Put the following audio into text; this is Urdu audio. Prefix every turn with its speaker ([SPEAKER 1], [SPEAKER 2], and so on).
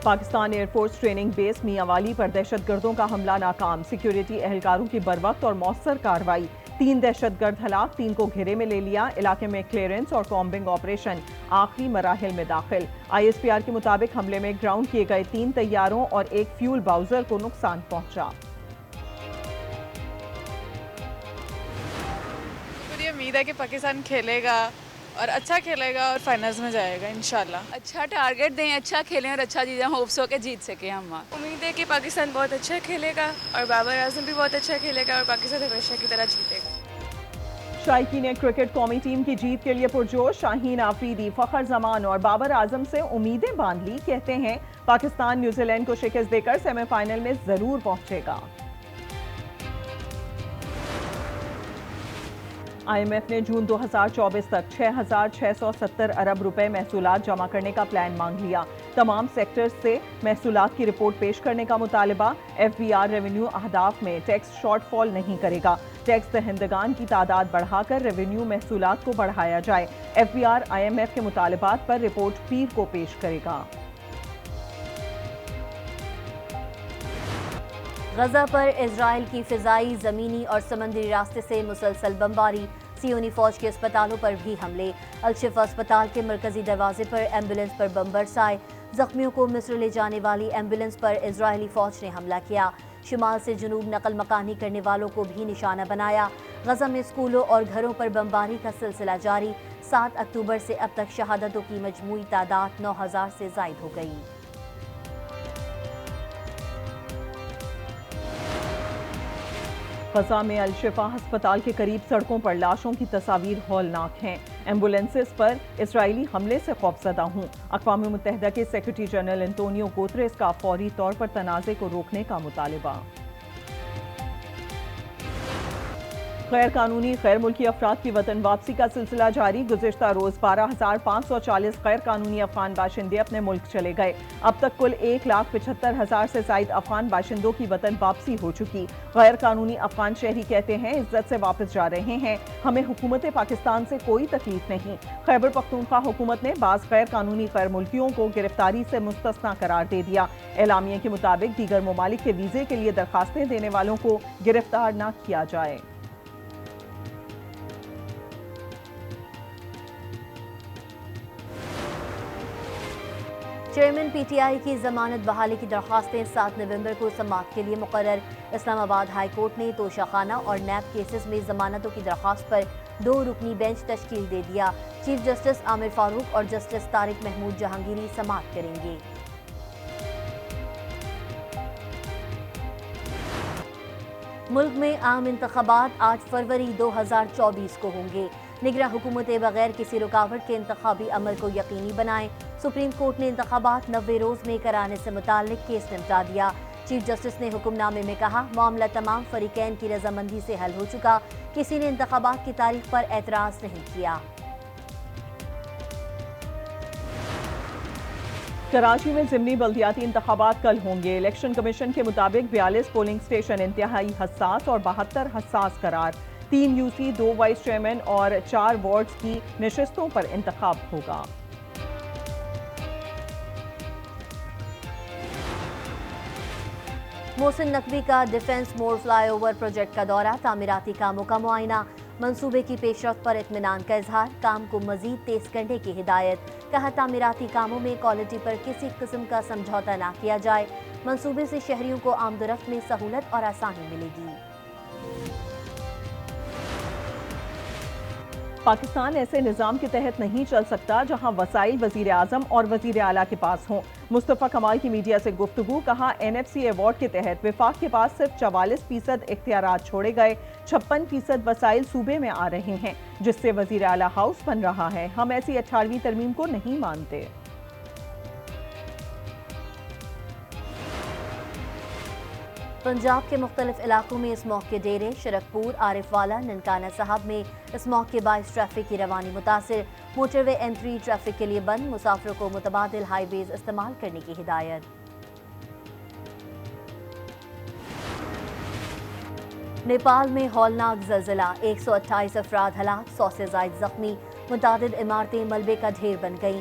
[SPEAKER 1] پاکستان ایئر فورس ٹریننگ بیس میاں والی پر دہشت گردوں کا حملہ ناکام، سیکیورٹی اہلکاروں کی بروقت اور مؤثر کارروائی، 3 دہشت گرد ہلاک، 3 کو گھیرے میں لے لیا، علاقے میں کلیئرنس اور کامبنگ آپریشن آخری مراحل میں داخل۔ ISPR کے مطابق حملے میں گراؤنڈ کیے گئے 3 طیاروں اور 1 فیول باؤزر کو نقصان پہنچا۔
[SPEAKER 2] مجھے امید ہے کہ پاکستان کھیلے گا اور اچھا کھیلے گا اور فائنلز میں جائے گا انشاءاللہ۔
[SPEAKER 3] اچھا ٹارگٹ دیں، اچھا کھیلیں اور اچھا جیتیں، ہوپس ہو کے جیت سکیں ہم وہاں۔
[SPEAKER 2] امید ہے کہ پاکستان بہت اچھا کھیلے گا اور بابر اعظم بھی بہت اچھا کھیلے گا اور پاکستان ہمیشہ کی طرح جیتے گا۔
[SPEAKER 1] شائقین کرکٹ قومی ٹیم کی جیت کے لیے پرجوش، شاہین آفریدی، فخر زمان اور بابر اعظم سے امیدیں باندھ لی، کہتے ہیں پاکستان نیوزی لینڈ کو شکست دے کر سیمی فائنل میں ضرور پہنچے گا۔ IMF نے جون 2024 تک 6,670 ارب روپے محصولات جمع کرنے کا پلان مانگ لیا، تمام سیکٹرز سے محصولات کی رپورٹ پیش کرنے کا مطالبہ۔ FBR ریونیو اہداف میں ٹیکس شارٹ فال نہیں کرے گا، ٹیکس دہندگان کی تعداد بڑھا کر ریونیو محصولات کو بڑھایا جائے۔ FBR IMF کے مطالبات پر رپورٹ پیر کو پیش کرے گا۔
[SPEAKER 4] غزہ پر اسرائیل کی فضائی، زمینی اور سمندری راستے سے مسلسل بمباری، صہیونی فوج کے اسپتالوں پر بھی حملے، الشفا اسپتال کے مرکزی دروازے پر ایمبولینس پر بم برسائے، زخمیوں کو مصر لے جانے والی ایمبولینس پر اسرائیلی فوج نے حملہ کیا، شمال سے جنوب نقل مکانی کرنے والوں کو بھی نشانہ بنایا۔ غزہ میں اسکولوں اور گھروں پر بمباری کا سلسلہ جاری، 7 اکتوبر سے اب تک شہادتوں کی مجموعی تعداد 9,000 سے زائد ہو گئی۔
[SPEAKER 1] غزہ میں الشفا ہسپتال کے قریب سڑکوں پر لاشوں کی تصاویر ہولناک ہیں، ایمبولینسز پر اسرائیلی حملے سے خوفزدہ ہوں، اقوام متحدہ کے سیکرٹری جنرل انتونیو گوتریس کا فوری طور پر تنازع کو روکنے کا مطالبہ۔ غیر قانونی غیر ملکی افراد کی وطن واپسی کا سلسلہ جاری، گزشتہ روز 12,540 غیر قانونی افغان باشندے اپنے ملک چلے گئے، اب تک کل 1,75,000 سے زائد افغان باشندوں کی وطن واپسی ہو چکی۔ غیر قانونی افغان شہری کہتے ہیں عزت سے واپس جا رہے ہیں، ہمیں حکومت پاکستان سے کوئی تکلیف نہیں۔ خیبر پختونخوا حکومت نے بعض غیر قانونی غیر ملکیوں کو گرفتاری سے مستثنی قرار دے دیا، اعلامیے کے مطابق دیگر ممالک کے ویزے کے لیے درخواستیں دینے والوں کو گرفتار نہ کیا جائے۔
[SPEAKER 4] چیئرمین PTI کی ضمانت بحالی کی درخواستیں 7 نومبر کو سماعت کے لیے مقرر، اسلام آباد ہائی کورٹ نے توشہ خانہ اور نیب کیسز میں ضمانتوں کی درخواست پر 2 رکنی بینچ تشکیل دے دیا، چیف جسٹس عامر فاروق اور جسٹس طارق محمود جہانگیری سماعت کریں گے۔ ملک میں عام انتخابات 8 فروری 2024 کو ہوں گے، نگراں حکومتیں بغیر کسی رکاوٹ کے انتخابی عمل کو یقینی بنائیں، سپریم کورٹ نے انتخابات 90 روز میں کرانے سے متعلق کیس نمٹا دیا، چیف جسٹس نے حکم نامے میں کہا معاملہ تمام فریقین کی رضامندی سے حل ہو چکا، کسی نے انتخابات کی تاریخ پر اعتراض نہیں کیا۔
[SPEAKER 1] کراچی میں ضمنی بلدیاتی انتخابات کل ہوں گے، الیکشن کمیشن کے مطابق 42 پولنگ سٹیشن انتہائی حساس اور 72 حساس قرار، 3 UC، 2 وائس چیئرمین اور 4 وارڈز کی نشستوں پر انتخاب ہوگا۔
[SPEAKER 4] محسن نقوی کا ڈیفنس موڑ فلائی اوور پروجیکٹ کا دورہ، تعمیراتی کاموں کا معائنہ، منصوبے کی پیش رفت پر اطمینان کا اظہار، کام کو مزید تیز کرنے کی ہدایت، کہا تعمیراتی کاموں میں کوالٹی پر کسی قسم کا سمجھوتہ نہ کیا جائے، منصوبے سے شہریوں کو آمد و رفت میں سہولت اور آسانی ملے گی۔
[SPEAKER 1] پاکستان ایسے نظام کے تحت نہیں چل سکتا جہاں وسائل وزیر اعظم اور وزیر اعلیٰ کے پاس ہوں، مصطفیٰ کمال کی میڈیا سے گفتگو، کہا NFC ایوارڈ کے تحت وفاق کے پاس صرف 44% اختیارات چھوڑے گئے، 56% وسائل صوبے میں آ رہے ہیں، جس سے وزیر اعلیٰ ہاؤس بن رہا ہے، ہم ایسی 18ویں ترمیم کو نہیں مانتے۔
[SPEAKER 4] پنجاب کے مختلف علاقوں میں اس موقع ڈیرے، شرکپور، عارف والا، ننکانہ صاحب میں اس موقع باعث ٹریفک کی روانی متاثر، موٹر وے M3 ٹریفک کے لیے بند، مسافروں کو متبادل ہائی ویز استعمال کرنے کی ہدایت۔ نیپال میں ہولناک زلزلہ، 128 افراد ہلاک، 100 سے زائد زخمی، متعدد عمارتیں ملبے کا ڈھیر بن گئیں،